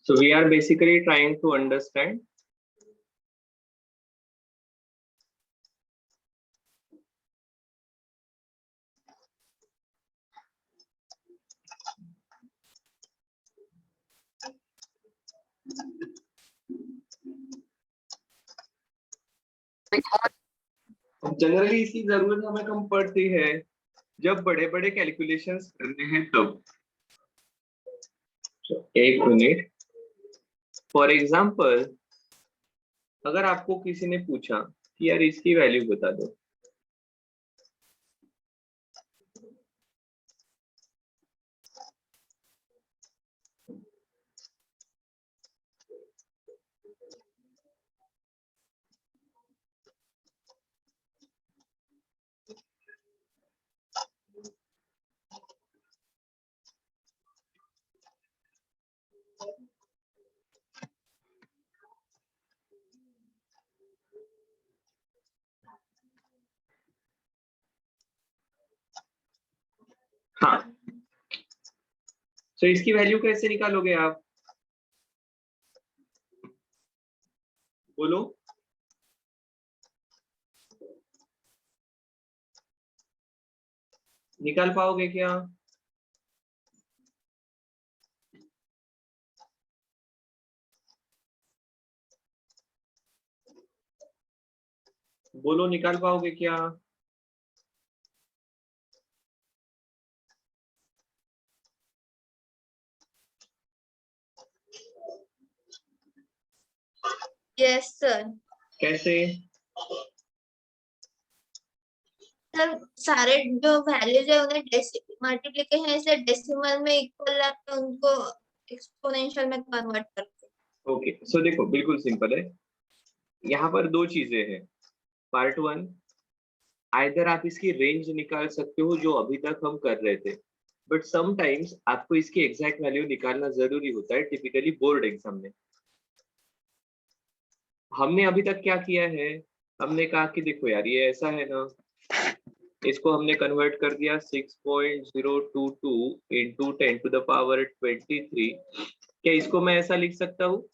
So we are basically trying to understand generally इसकी जरूरत हमें कम पड़ती है जब बड़े बड़े कैलकुलेशंस करने हैं तब। एक मिनट, फॉर एग्जांपल अगर आपको किसी ने पूछा कि यार इसकी वैल्यू बता दो, हाँ, तो इसकी वैल्यू कैसे निकालोगे आप, बोलो। निकाल पाओगे क्या? बोलो, निकाल पाओगे क्या? Yes sir. कैसे? सर सारे जो वैल्यूज है उन्हें मल्टीप्लिकेशन से डेसिमल में इक्वल लाके उनको एक्सपोनेंशियल में कन्वर्ट करते हैं। ओके, सो देखो बिल्कुल सिंपल है। यहाँ पर दो चीजें हैं। पार्ट वन, आइदर आप इसकी रेंज निकाल सकते हो जो अभी तक हम कर रहे थे, बट समटाइम्स आपको इसकी एग्जैक्ट वैल्यू निकालना जरूरी होता है, टिपिकली बोर्ड एग्जाम में। हमने अभी तक क्या किया है, हमने कहा कि देखो यार ये ऐसा है ना, इसको हमने कन्वर्ट कर दिया 6.022 इंटू 10⁻23। क्या इसको मैं ऐसा लिख सकता हूँ,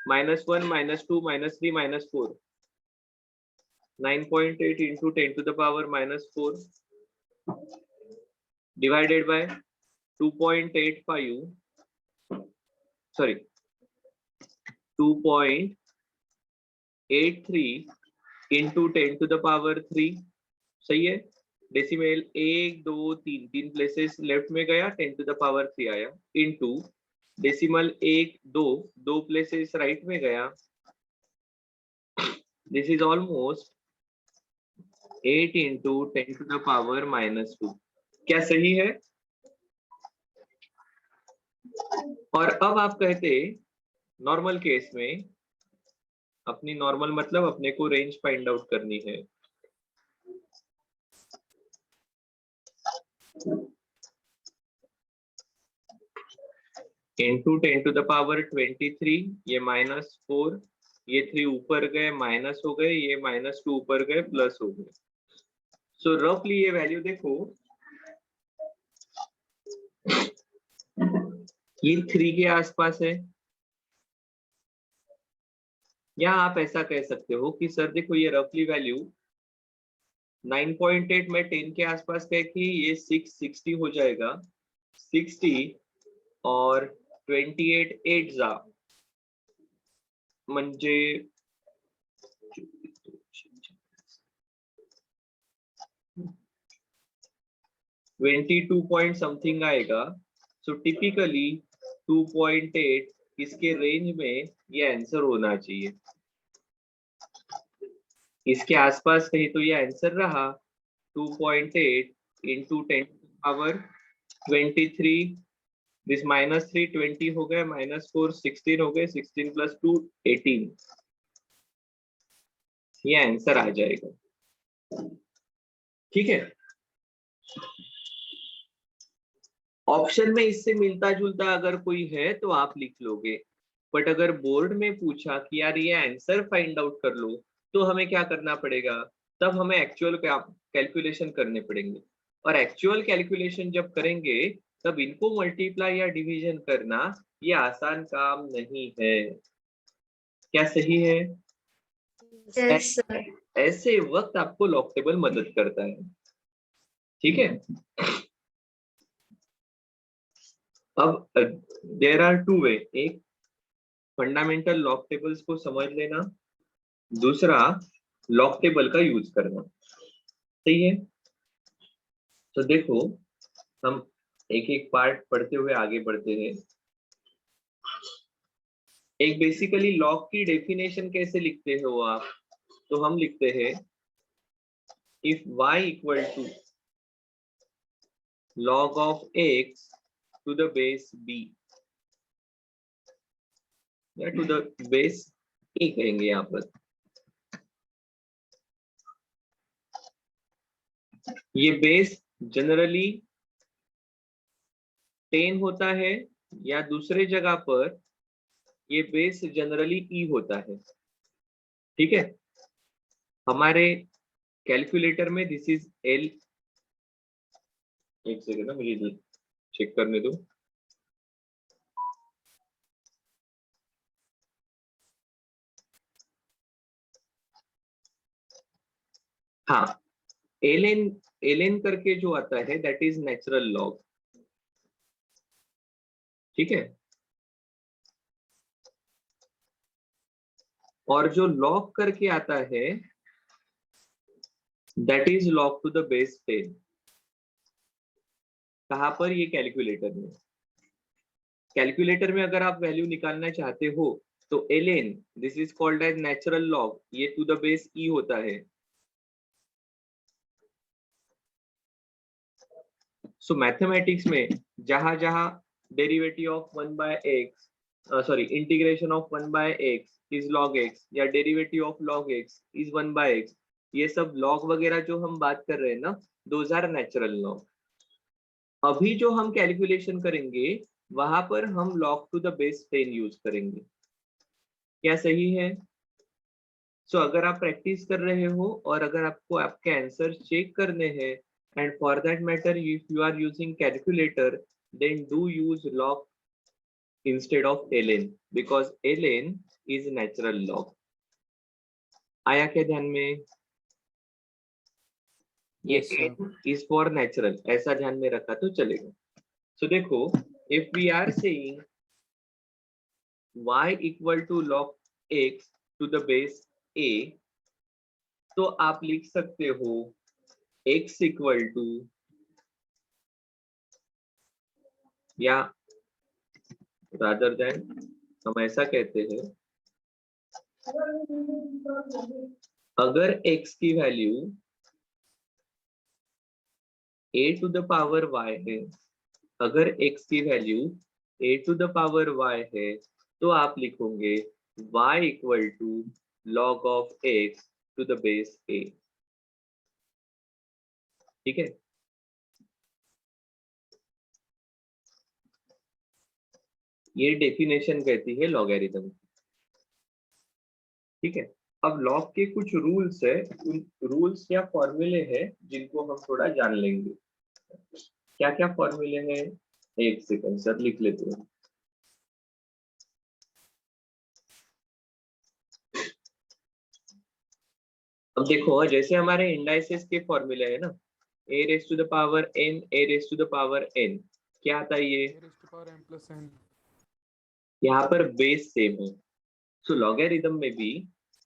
-1 -2 -3 -4, 9.8 into 10⁻⁻4 divided by 2.85, sorry 2.83 into 10⁻3। सही है। डेसिमल 1 2 3 तीन प्लेसेस लेफ्ट में गया, 10⁻3 आया, इंटू डेसिमल 1 2 दो प्लेसेस राइट में गया, दिस इज ऑलमोस्ट 8 इंटू 10⁻⁻2। क्या सही है? और अब आप कहते नॉर्मल केस में, अपनी नॉर्मल मतलब अपने को रेंज फाइंड आउट करनी है। इंटू 10⁻23, ये -4, ये 3 ऊपर गए माइनस हो गए, ये -2 ऊपर गए प्लस हो गए। सो रफली ये वैल्यू देखो, ये 3 के आसपास है। या आप ऐसा कह सकते हो कि सर देखो ये रफली वैल्यू 9.8 में 10 के आसपास कह कि ये 660 हो जाएगा, 60 और 28 8 जा म्हणजे 22 पॉइंट समथिंग आएगा। सो टिपिकली 2.8 इसके रेंज में ये आंसर होना चाहिए। इसके आसपास कहीं तो ये आंसर रहा 2.8 इंटू 10⁻23, दिस -3 20 हो गए, -4 16 हो गए, 16 + 2 18, ये आंसर आ जाएगा। ठीक है। ऑप्शन में इससे मिलता जुलता अगर कोई है तो आप लिख लोगे, बट अगर बोर्ड में पूछा कि यार ये आंसर फाइंड आउट कर लो, तो हमें क्या करना पड़ेगा, तब हमें एक्चुअल कैलकुलेशन करने पड़ेंगे। और एक्चुअल कैलकुलेशन जब करेंगे तब इनको मल्टीप्लाई या डिवीजन करना ये आसान काम नहीं है। क्या सही है? Yes sir. ऐसे वक्त आपको लॉग टेबल मदद करता है। ठीक है, अब देयर आर टू वे, एक फंडामेंटल लॉग टेबल्स को समझ लेना, दूसरा लॉग टेबल का यूज करना। सही है, तो देखो हम एक एक पार्ट पढ़ते हुए आगे बढ़ते हैं। एक बेसिकली लॉग की डेफिनेशन कैसे लिखते हो आप? तो हम लिखते हैं if y equal to log of x to the base b या टू द बेस a कहेंगे यहाँ पर। ये बेस जनरली 10 होता है या दूसरे जगह पर ये बेस जनरली e होता है। ठीक है, हमारे कैलकुलेटर में दिस इज l। एक सेकेंड ना, मुझे चेक करने दो। हाँ, ln करके जो आता है दैट इज नेचुरल लॉग। ठीक है, और जो लॉग करके आता है that is log to the base 10। कहां पर? ये कैलकुलेटर में। कैलकुलेटर में अगर आप वैल्यू निकालना चाहते हो तो ln this is called as natural log, ये टू द बेस e होता है। सो मैथमेटिक्स में जहां जहां derivative of 1 by x, sorry integration of 1 by x is log x या derivative of log x is 1 by x, ये सब log वगैरह जो हम बात कर रहे हैं ना, दोज आर नेचुरल लॉग। अभी जो हम कैलकुलेशन करेंगे वहां पर हम log to the base 10 use करेंगे। क्या सही है? सो अगर आप प्रैक्टिस कर रहे हो और अगर आपको आपके आंसर चेक करने हैं, and for that matter if you are using calculator then do use log instead of ln because ln is natural log। आया क्या ध्यान में? ये Yes, sir. is for natural, ऐसा ध्यान में रखा तो चलेगा। सो देखो if we are saying y equal to log x to the base a, तो आप लिख सकते हो x इक्वल टू, या रादर देन हम ऐसा कहते हैं, अगर x की value a to the power y है, अगर x की value a to the power y है, तो आप लिखोगे y equal to log of x to the base a। ठीक है, ये डेफिनेशन कहती है लॉगरिथम। ठीक है, अब लॉग के कुछ रूल्स है, उन रूल्स या फॉर्मूले हैं जिनको हम थोड़ा जान लेंगे। क्या क्या फॉर्मूले हैं? एक सेकंड सर लिख लेते हैं। अब देखो जैसे हमारे इंडाइसेस के फॉर्मूले है ना, a raise to the power n, a raise to the power n, क्या आता है ये? A raised to power m plus n. यहाँ पर बेस सेम है। सो लॉगरिथम में भी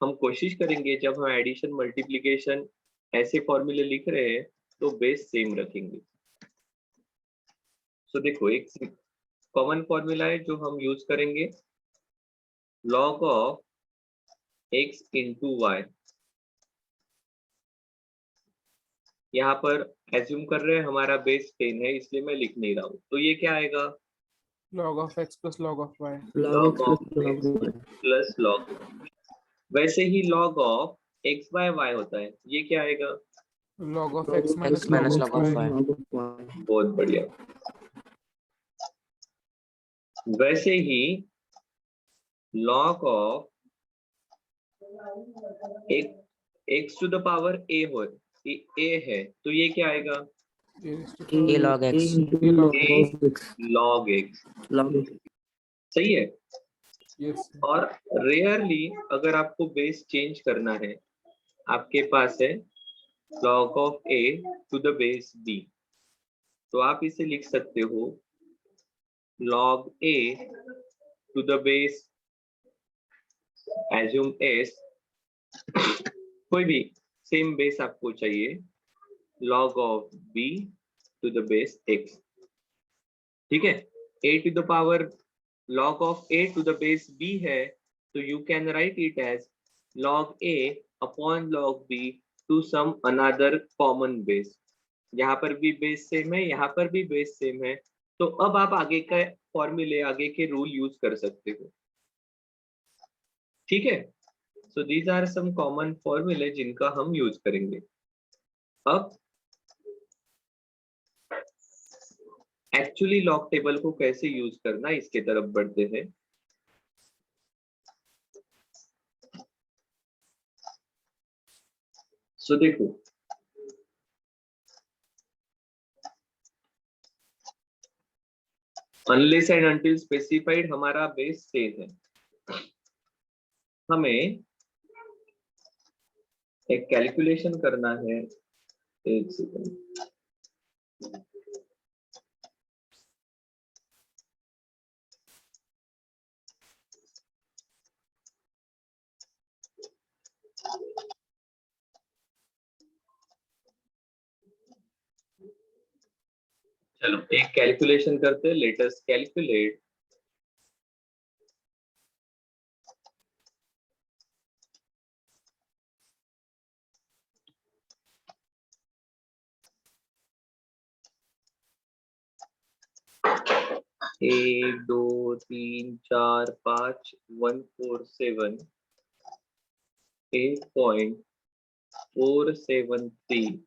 हम कोशिश करेंगे जब हम एडिशन मल्टीप्लिकेशन ऐसे फॉर्मूले लिख रहे हैं तो बेस सेम रखेंगे। सो देखो एक कॉमन फॉर्मूला है जो हम यूज करेंगे, log of x into Y. यहाँ पर एज्यूम कर रहे हैं हमारा बेस 10 है इसलिए मैं लिख नहीं रहा हूँ, तो ये क्या आएगा? Log of x plus log of y. log of x plus log। वैसे ही log of x by y होता है, ये क्या आएगा? Log of x minus log of y. बहुत बढ़िया। वैसे ही log of x to the power a हो, a है, तो ये क्या आएगा? A log x. A log x. log x Log x. सही है। Yes. और रेयरली अगर आपको बेस चेंज करना है, आपके पास है log of a to the base b, तो आप इसे लिख सकते हो log a to the base, assume s, कोई भी सेम बेस आपको चाहिए, log of b to the base x, ठीक है। a to the power log of a to the base b है, तो you can write it as log a upon log b to some another common base। यहाँ पर भी base same है, यहाँ पर भी बेस सेम है, तो अब आप आगे का फॉर्मूले, आगे के रूल यूज कर सकते हो, ठीक है। So these are some common फॉर्मूले जिनका हम यूज करेंगे। अब एक्चुअली लॉग टेबल को कैसे यूज करना, इसके तरफ बढ़ते हैं। सो देखो, अनलेस एंड अनटिल स्पेसिफाइड हमारा बेस सेम है। हमें एक कैलकुलेशन करना है, एक सेकंड। चलो एक कैलकुलेशन करते हैं, लेट अस कैलकुलेट एक दो तीन चार पाँच 147 8.473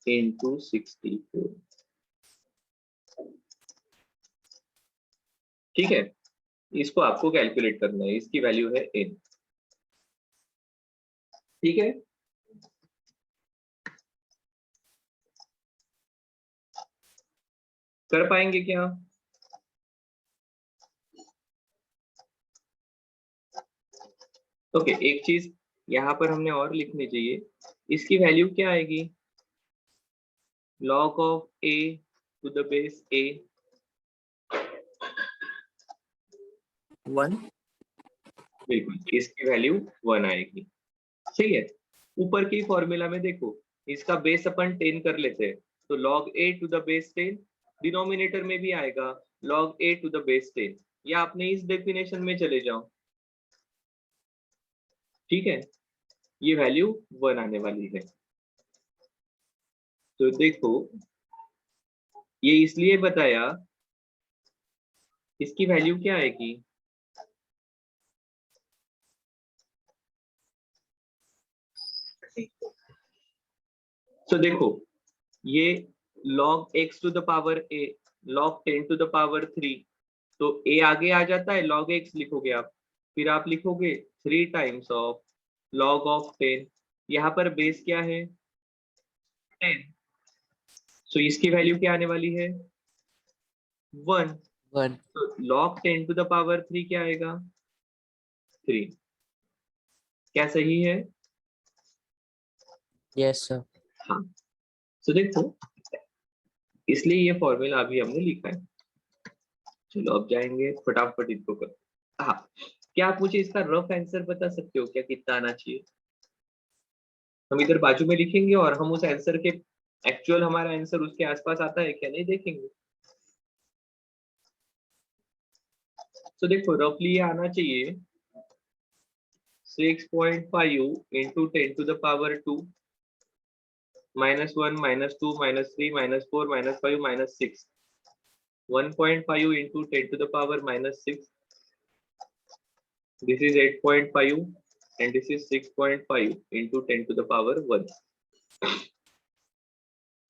into 64, ठीक है। इसको आपको कैलकुलेट करना है, इसकी वैल्यू है n, ठीक है। कर पाएंगे क्या? ओके, एक चीज यहाँ पर हमने और लिखनी चाहिए, इसकी वैल्यू क्या आएगी? log of a to the base a 1. बिल्कुल, इसकी वैल्यू 1 आएगी, सही है। ऊपर की फॉर्मूला में देखो, इसका बेस अपन 10 कर लेते हैं, तो log a to the base 10, denominator में भी आएगा log a to the base 10, या आपने इस डेफिनेशन में चले जाओ, ठीक है। ये वैल्यू 1 आने वाली है। तो देखो, ये इसलिए बताया, इसकी वैल्यू क्या आएगी? तो देखो, ये log x to the power a, log 10 to the power 3, तो a आगे आ जाता है, log x लिखोगे आप, फिर आप लिखोगे 3 times of log of 10, यहाँ पर बेस क्या है? 10, so इसकी वैल्यू क्या आने वाली है? 1। 1. तो log 10 to the power 3 क्या आएगा? 3। क्या सही है? Yes, sir. हाँ। तो देखो, इसलिए ये फॉर्मूला अभी हमने लिखा है। चलो अब जाएंगे फटाफट इसको कर। हाँ, क्या आप मुझे इसका रफ आंसर बता सकते हो क्या, कितना आना चाहिए? हम इधर बाजू में लिखेंगे और हम उस आंसर के एक्चुअल हमारा आंसर उसके आसपास आता है क्या, नहीं देखेंगे। तो देखो, रफली ये आना चाहिए 6.5 into 10 to the power 2 -1 -2 -3 -4 -5 -6, 1.5 into 10 to the power -6, this is 8.5 and this is 6.5 into 10 to the power 1।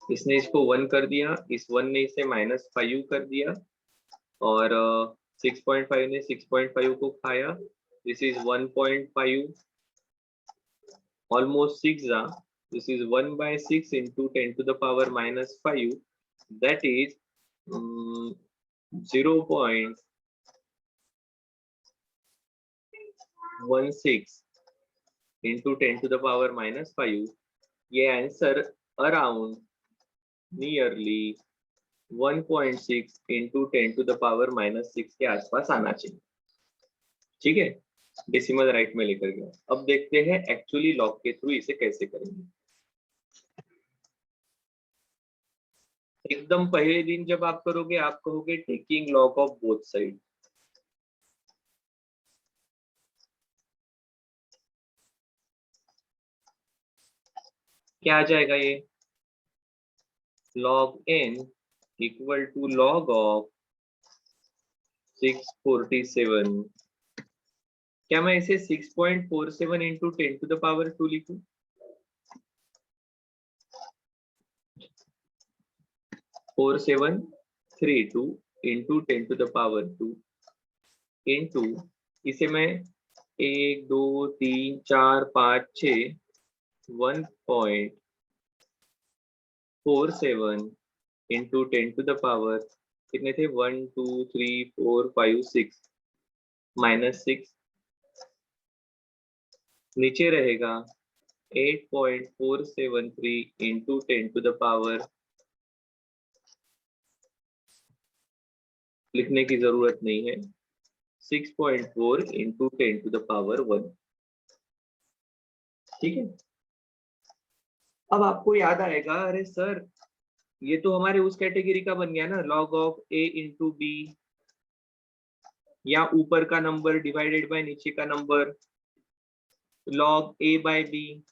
इसने इसको 1 कर दिया, इस 1 ने इसे -5 कर दिया, और 6.5 ने 6.5 को खाया, this is 1.5, almost 6 This is 1 by 6 into 10 to the power minus 5. That is 0.16 into 10 to the power minus 5. ये answer around nearly 1.6 into 10 to the power minus 6 के आसपास आना चाहिए। ठीक है, डेसिमल राइट में लेकर गया। अब देखते हैं एक्चुअली लॉग के थ्रू इसे कैसे करेंगे। एकदम पहले दिन जब आप करोगे, आप कहोगे taking log of both side. क्या आ जाएगा ये? log n equal to log of 647। क्या मैं इसे 6.47 इंटू 10 टू द पावर 2 लिखूं? Four seven three two into 10 to the power 2 into इसे मैं 1 2 3 4 5 6 1.47 इंटू 10 टू द पावर कितने थे? 1 2 3 4 5 6 माइनस 6 नीचे रहेगा 8.473 इंटू 10 टू द पावर, लिखने की जरूरत नहीं है, 6.4 इंटू 10 टू द पावर 1। ठीक है, अब आपको याद आएगा, अरे सर ये तो हमारे उस कैटेगरी का बन गया ना, log of a into B, या ऊपर का नंबर डिवाइडेड बाय नीचे का number, log a by b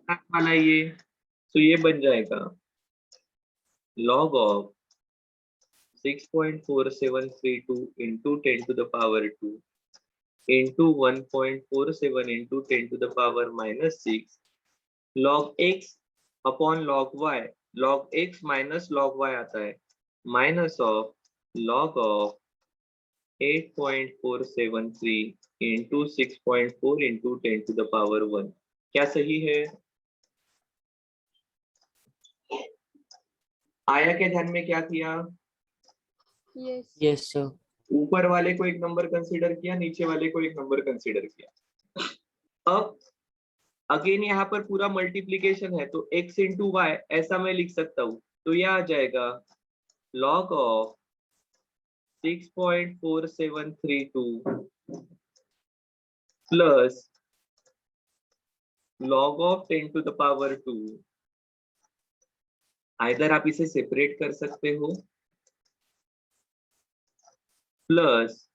वाला ये, तो ये बन जाएगा log of 6.4732 into 10 to the power 2 into 1.47 into 10 to the power minus 6 log x upon log y, log x minus log y आता है, minus of log of 8.473 into 6.4 into 10 to the power 1। क्या सही है? आया के ध्यान में क्या किया? Yes, sir. ऊपर वाले को एक नंबर कंसीडर किया, नीचे वाले को एक नंबर कंसीडर किया। अब अगेन यहाँ पर पूरा मल्टीप्लीकेशन है, तो x इंटू वाई ऐसा मैं लिख सकता हूँ, तो यह आ जाएगा log of 6.4732 plus log of 10 to the power 2। Either आप इसे सेपरेट कर सकते हो, प्लस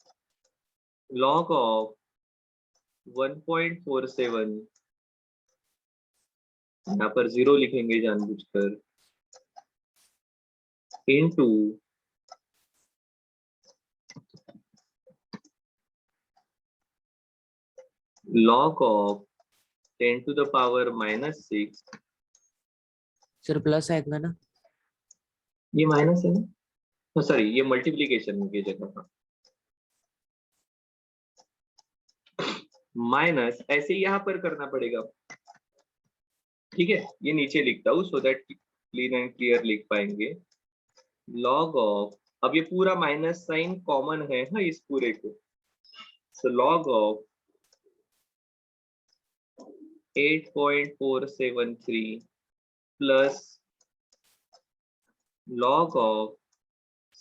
log ऑफ 1.47, यहाँ पर 0 लिखेंगे जानबूझकर, into log of 10 to the power minus 6। Sir plus आएगा ना? ये माइनस है ना, सॉरी ये मल्टीप्लीकेशन की जगह था, माइनस ऐसे ही यहाँ पर करना पड़ेगा। ठीक है, ये नीचे लिखता हूँ so that clean and clear लिख पाएंगे। log ऑफ, अब ये पूरा माइनस साइन कॉमन है ना इस पूरे को, so log of 8.473 plus log of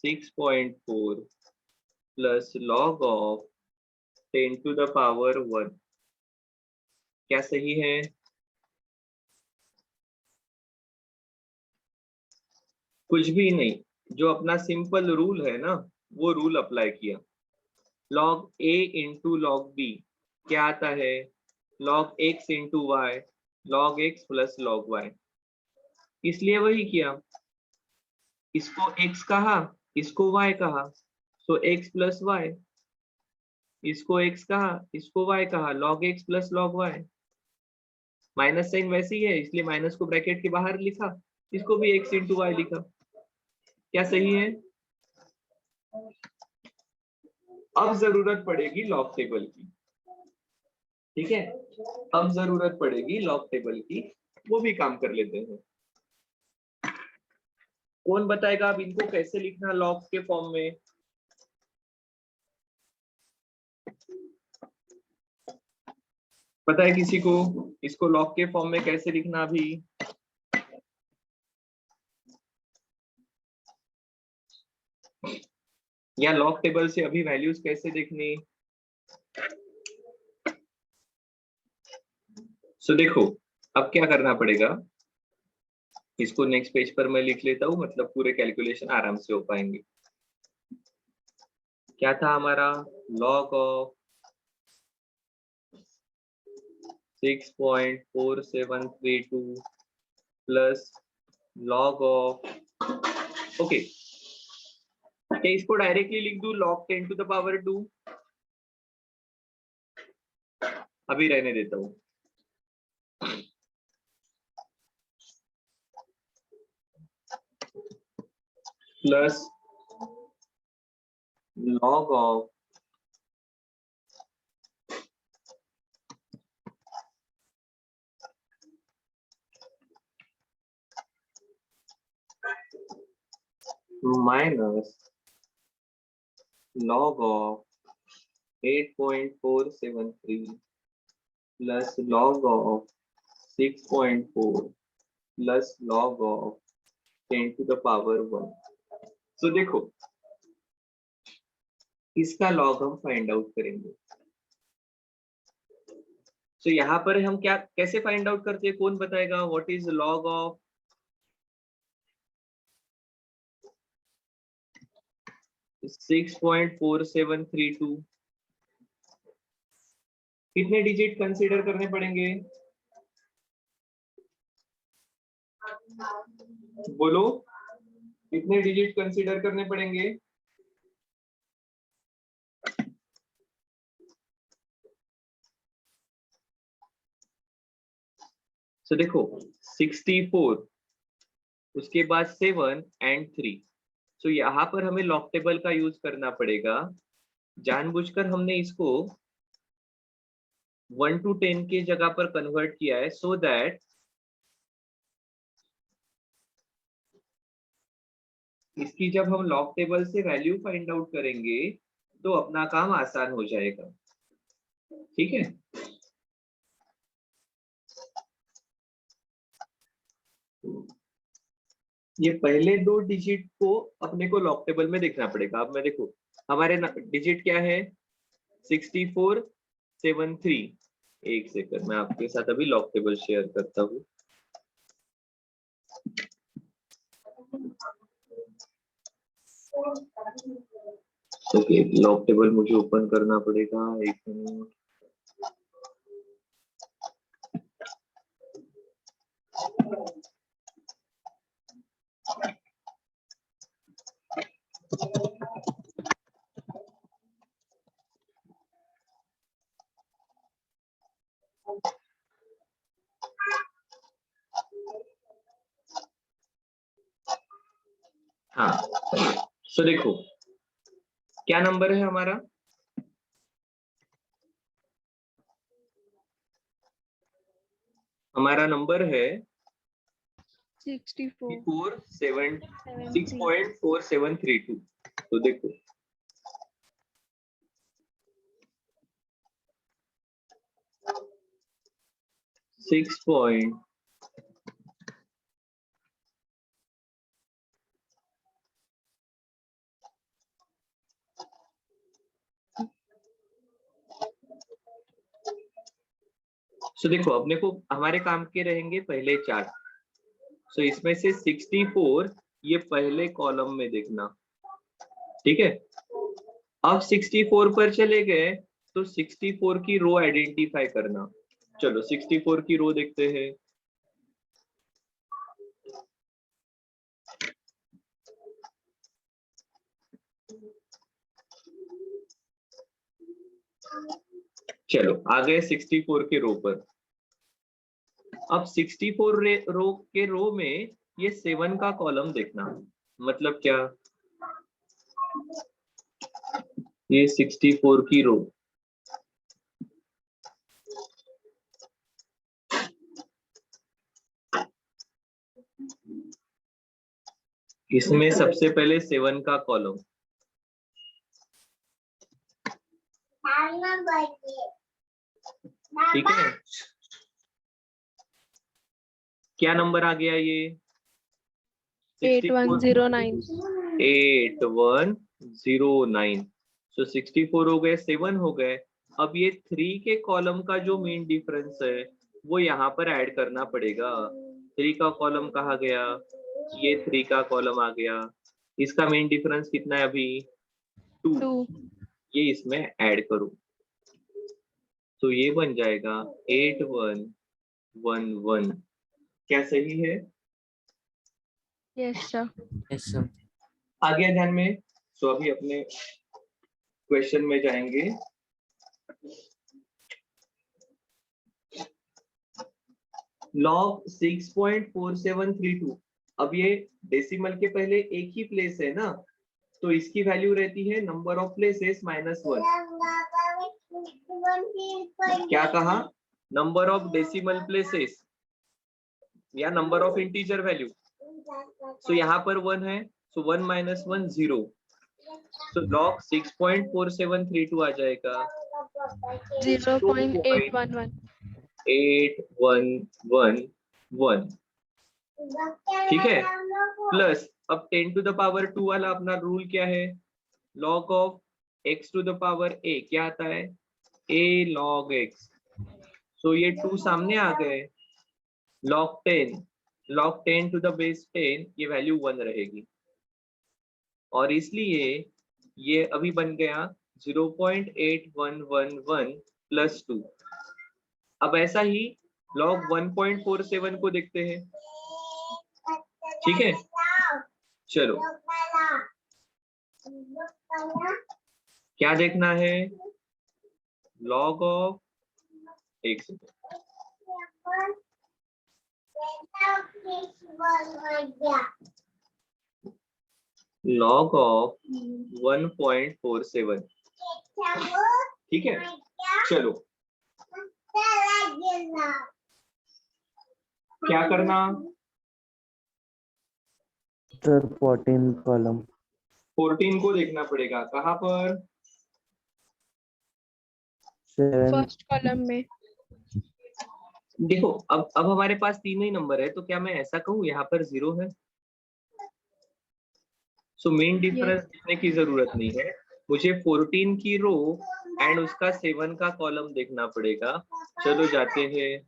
6.4 plus log of 10 to the power 1। क्या सही है? कुछ भी नहीं, जो अपना सिंपल रूल है ना वो रूल अप्लाई किया। log a into log b क्या आता है? log x into Y, log x plus log y, इसलिए वही किया, इसको x कहा, इसको y कहा, सो x प्लस वाई, इसको x कहा, इसको y कहा, log x plus log y। Minus sign वैसे ही है इसलिए माइनस को ब्रैकेट के बाहर लिखा, इसको भी x इंटू वाई लिखा। क्या सही है? अब जरूरत पड़ेगी लॉग टेबल की। ठीक है, अब जरूरत पड़ेगी लॉग टेबल की। वो भी काम कर लेते हैं। कौन बताएगा अब इनको कैसे लिखना लॉग के फॉर्म में? पता है किसी को इसको लॉग के फॉर्म में कैसे लिखना अभी? या लॉग टेबल से अभी वैल्यूज कैसे देखनी? सो देखो अब क्या करना पड़ेगा, इसको नेक्स्ट पेज पर मैं लिख लेता हूँ, मतलब पूरे कैलकुलेशन आराम से हो पाएंगे। क्या था हमारा? Log of 6.4732 plus log of, okay क्या इसको डायरेक्टली लिख दूं log 10 to the power 2? अभी रहने देता हूं। Plus log of 8.473 plus log of 6.4 plus log of 10 to the power 1। तो देखो इसका लॉग हम फाइंड आउट करेंगे। तो यहाँ पर हम क्या कैसे फाइंड आउट करते हैं, कौन बताएगा? What is log of 6.4732? कितने डिजिट कंसीडर करने पड़ेंगे? बोलो कितने डिजिट कंसीडर करने पड़ेंगे? तो देखो 64 उसके बाद 7 एंड 3। तो यहाँ पर हमें लॉग टेबल का यूज करना पड़ेगा। जानबूझकर हमने इसको 1 to 10 के जगह पर कन्वर्ट किया है, सो दैट इसकी जब हम लॉग टेबल से वैल्यू फाइंड आउट करेंगे तो अपना काम आसान हो जाएगा। ठीक है, ये पहले दो डिजिट को अपने को लॉग टेबल में देखना पड़ेगा। अब मैं देखो हमारे डिजिट क्या है? 6473। एक सेकंड मैं आपके साथ अभी लॉग टेबल शेयर करता हूँ। ओके लॉग टेबल मुझे ओपन करना पड़ेगा, एक मिनट। हाँ सो देखो क्या नंबर है हमारा? हमारा नंबर है 6.4732। तो देखो सिक्स पॉइंट सो देखो अपने को हमारे काम के रहेंगे पहले 4। सो इसमें से 64 ये पहले कॉलम में देखना। ठीक है, अब 64 पर चले गए तो 64 की रो आइडेंटिफाई करना। चलो 64 की रो देखते हैं। चलो आ गए 64 के रो पर। अब 64 रो के रो में ये 7 का कॉलम देखना। मतलब क्या? ये 64 की रो, इसमें सबसे पहले 7 का कॉलम, ठीक है। क्या नंबर आ गया ये? 8109। 8109। सो 64 हो गए, 7 हो गए। अब ये 3 के कॉलम का जो मेन डिफरेंस है वो यहाँ पर ऐड करना पड़ेगा। 3 का कॉलम कहा गया, ये 3 का कॉलम आ गया। इसका मेन डिफरेंस कितना है अभी? 2। ये इसमें ऐड करो तो ये बन जाएगा 8111। क्या सही है? Yes sir. Yes sir. आ गया ध्यान में? सो अभी अपने क्वेश्चन में जाएंगे। log 6.4732। अब ये डेसिमल के पहले एक ही प्लेस है ना, तो इसकी वैल्यू रहती है नंबर ऑफ प्लेसेस -1। क्या कहा? नंबर ऑफ डेसिमल प्लेसेस या नंबर ऑफ इंटीजर वैल्यू। सो यहाँ पर 1 है, सो 1 - 1 0। सो log 6.4732 आ जाएगा 0.811। 8111, ठीक है। प्लस अब 10 टू द पावर 2 वाला अपना रूल क्या है? log of x to the power a क्या आता है? a log x। सो ये 2 सामने आ गए। log 10 टू द बेस 10, ये वैल्यू 1 रहेगी और इसलिए ये अभी बन गया 0.8111 प्लस 2। अब ऐसा ही log 1.47 को देखते हैं, ठीक है। चलो क्या देखना है? log ऑफ एक सेकंड, log ऑफ 1.47, ठीक है। चलो क्या करना? Sir 14 column. 14 को देखना पड़ेगा। कहाँ पर? 7। फर्स्ट कॉलम में। देखो अब हमारे पास तीनों ही नंबर है, तो क्या मैं ऐसा कहूँ यहाँ पर 0 है? सो मेन डिफरेंस देखने की जरूरत नहीं है, मुझे 14 की रो एंड उसका 7 का कॉलम देखना पड़ेगा। चलो जाते हैं।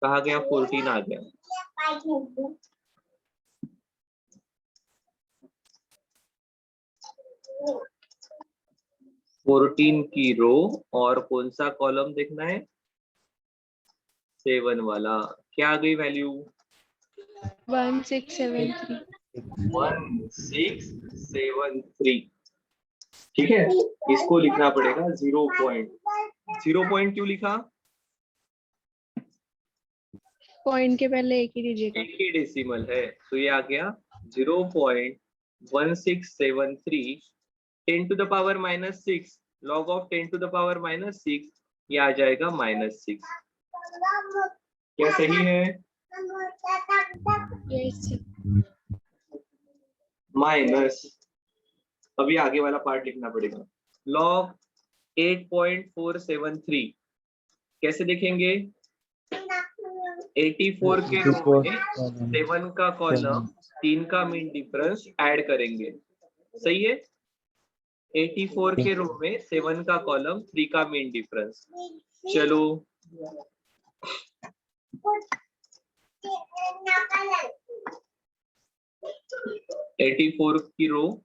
कहा गया? 14 आ गया। फोर्टीन की रो और कौन सा कॉलम देखना है? 7 वाला। क्या आ गई वैल्यू? 1673। 1673, ठीक है। इसको लिखना पड़ेगा 0 पॉइंट क्यों लिखा? पॉइंट के पहले एक ही दीजिएगा। एक ही डेसिमल है, तो ये आ गया 0.1673। 10 to the power -6, log of 10 to the power -6, ये आ जाएगा -6। क्या सही है? यस। माइनस, अभी आगे वाला पार्ट लिखना पड़ेगा। log 8.473 कैसे देखेंगे? 84 के रो में 7 का कॉलम, 3 का मीन डिफरेंस ऐड करेंगे। सही है। 84 के रो में 7 का कॉलम, 3 का मीन डिफरेंस। चलो 84 की रो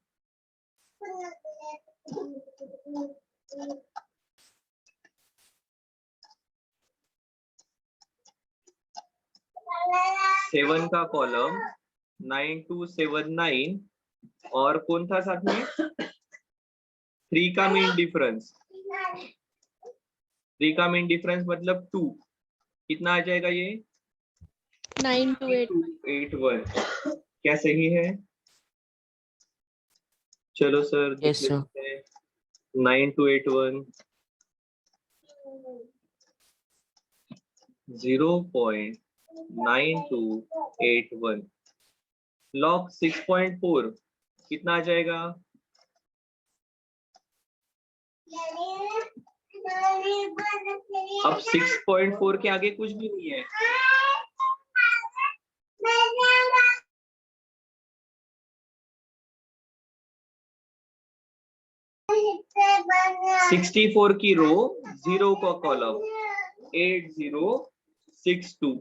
सेवन का कॉलम 9279 और कौन था साथ में? 3 का मीन डिफरेंस। 3 का मीन डिफरेंस मतलब 2। कितना आ जाएगा ये? 9281। क्या सही है? चलो सर Yes, sir. 9281। 0.9281 log 6.4 कितना आ जाएगा? अब 6.4 के आगे कुछ भी नहीं है। 64 की रो, 0 का कॉलम, 8062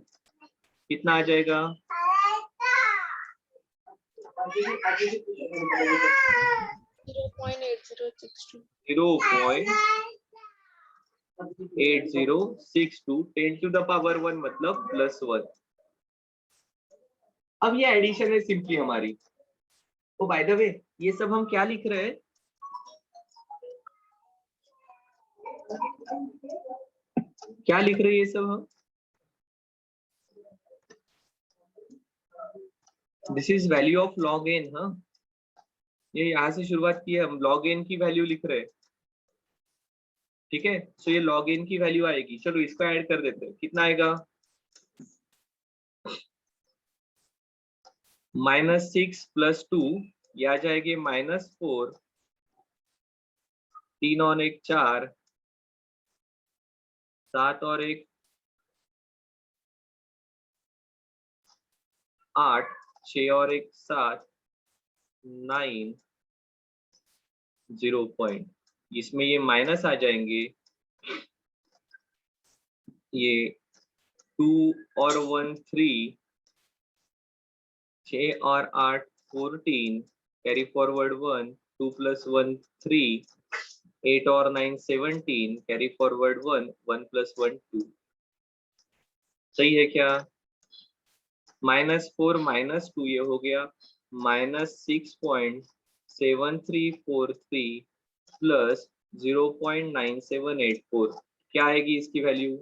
कितना आ जाएगा? 0.8062 10 to the power 1 मतलब +1। अब ये एडिशन है सिंपली हमारी। ओ बाय द वे, ये सब हम क्या लिख रहे हैं? क्या लिख रहे हैं ये सब हम? This is value of log n। हाँ, ये यहां से शुरुआत की है, हम log n की वैल्यू लिख रहे हैं। ठीक है, सो ये log n की वैल्यू आएगी। चलो इसको ऐड कर देते हैं, कितना आएगा? -6 + 2 ये आ जाएगी -4, 3 और 1 4, 7 और 1 8, 6 और 1 7, 9 0 पॉइंट। इसमें ये माइनस आ जाएंगे, ये 2 और 1 3, 6 और 8 14, कैरी फॉरवर्ड 1, 2 + 1 3, 8 और 9 17, कैरी फॉरवर्ड 1, 1 + 1 2। सही है क्या? -4 -2 ये हो गया -6.7343 प्लस 0.9784। क्या आएगी इसकी वैल्यू?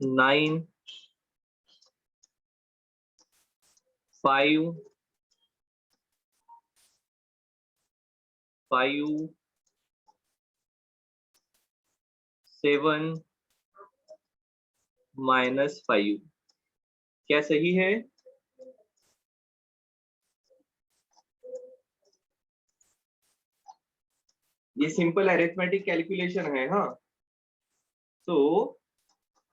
9 5 5 7 -5। क्या सही है? ये सिंपल अरिथमेटिक कैलकुलेशन है। हाँ, तो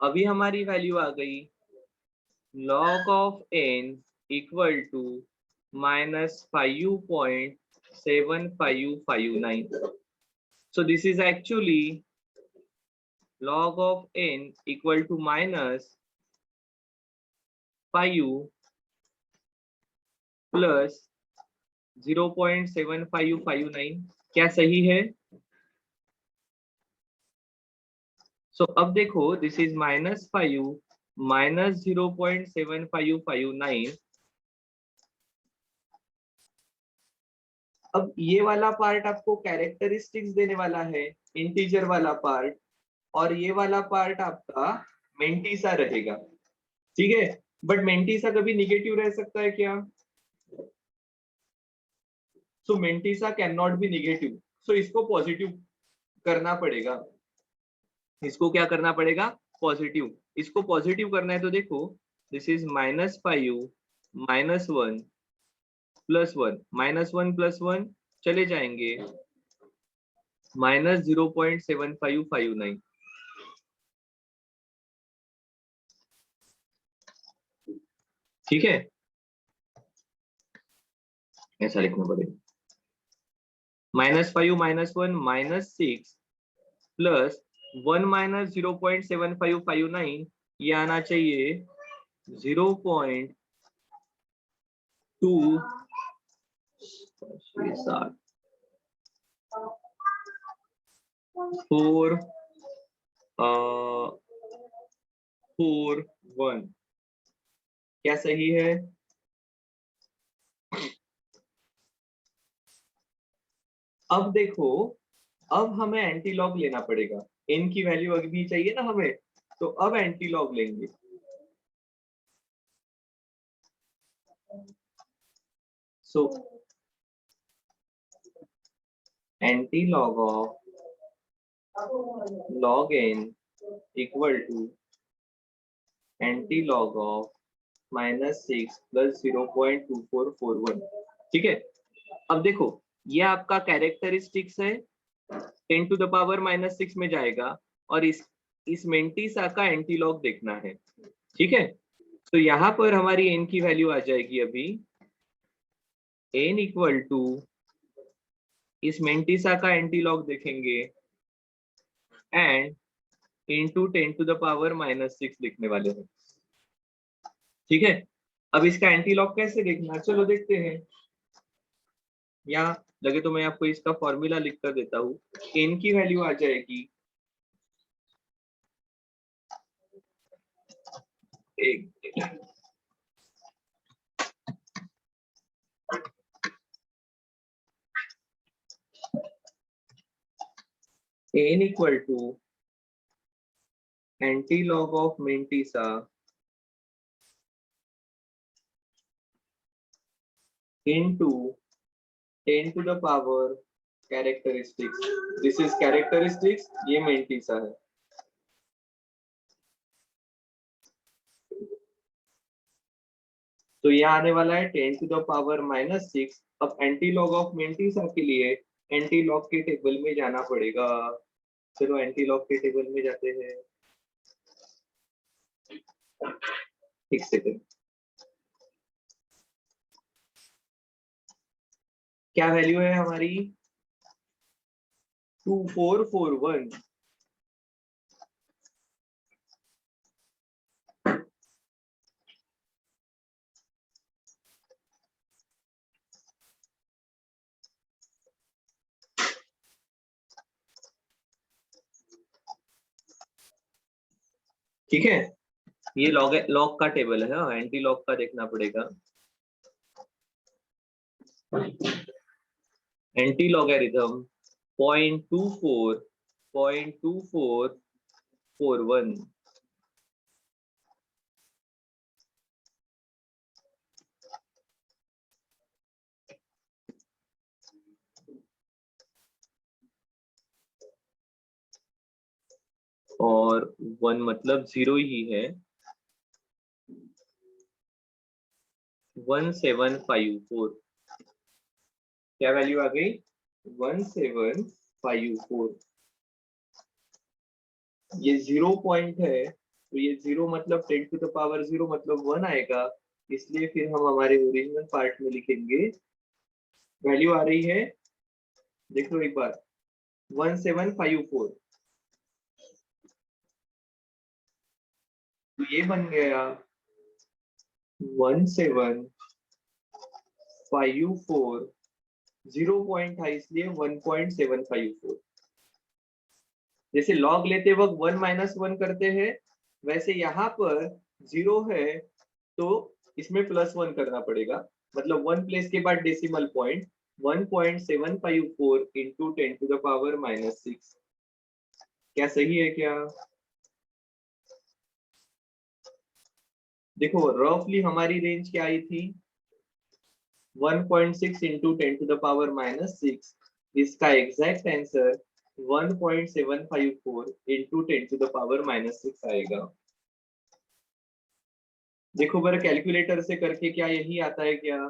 अभी हमारी वैल्यू आ गई log of n equal to -5.7559। so this is actually log of n equal to -5 plus 0.7559। क्या सही है? सो अब देखो, दिस इज -5 minus 0.7559। अब ये वाला पार्ट आपको कैरेक्टरिस्टिक्स देने वाला है, इंटीजर वाला पार्ट, और ये वाला पार्ट आपका मेंटीसा रहेगा। ठीक है, बट मेंटीसा कभी निगेटिव रह सकता है क्या? So mantissa cannot be negative, so इसको पॉजिटिव करना पड़ेगा। इसको क्या करना पड़ेगा? पॉजिटिव। इसको पॉजिटिव करना है तो देखो, दिस इज -5 -1 +1 -1 +1 चले जाएंगे -0.7559। ठीक है, ऐसा लिखना पड़ेगा। -5 -1 -6 प्लस 1 - 0.7559, ये आना चाहिए 0.2 4 4 1। क्या सही है? अब देखो, अब हमें एंटी लॉग लेना पड़ेगा। n की वैल्यू अभी चाहिए ना हमें, तो अब एंटी लॉग लेंगे। So antilog of log n equal to antilog of -6 plus 0.2441। ठीक है, अब देखो ये आपका कैरेक्टरिस्टिक्स है, 10 टू द पावर -6 में जाएगा और इस मेंटिसा का एंटी लॉग देखना है। ठीक है, तो यहाँ पर हमारी n की वैल्यू आ जाएगी अभी n इक्वल टू, इस मेंटिसा का एंटी लॉग देखेंगे and into 10 to the power -6 लिखने वाले हैं। ठीक है, अब इसका एंटी लॉग कैसे देखना, चलो देखते हैं। यहाँ लगे तो मैं आपको इसका फॉर्मूला लिख कर देता हूँ। n की वैल्यू आ जाएगी n equal to antilog of mantissa into 10 to the power characteristics। This is characteristics, ये मेंटिसा है। तो ये आने वाला है 10 टू द पावर -6। अब एंटी लॉग ऑफ मेंटिसा के लिए एंटी लॉग के टेबल में जाना पड़ेगा। चलो एंटी लॉग के टेबल में जाते हैं। एक सेकंड, क्या वैल्यू है हमारी 2441। ठीक है, ये लॉग का टेबल है। हाँ, एंटी लॉग का देखना पड़ेगा। Anti logarithm 0.2441। और 1 मतलब 0 ही है। 1754, क्या वैल्यू आ गई 1754। ये 0 पॉइंट है, तो ये 0 मतलब 10 टू द पावर 0 मतलब 1 आएगा, इसलिए फिर हम हमारे ओरिजिनल पार्ट में लिखेंगे। वैल्यू आ रही है, देख लो एक बार, 1754। तो ये बन गया 1754। 0 पॉइंट था इसलिए 1.754। जैसे लॉग लेते वक्त 1 - 1 करते हैं, वैसे यहाँ पर 0 है तो इसमें +1 करना पड़ेगा। मतलब 1 प्लेस के बाद decimal point 1.754 into 10 to the power -6। क्या सही है क्या? देखो रफली हमारी रेंज क्या आई थी 1.6 इंटू 10 टू द पावर -6। इसका exact answer 1.754 into 10 to the power -6 आएगा। देखो बार कैलकुलेटर से करके क्या यही आता है क्या?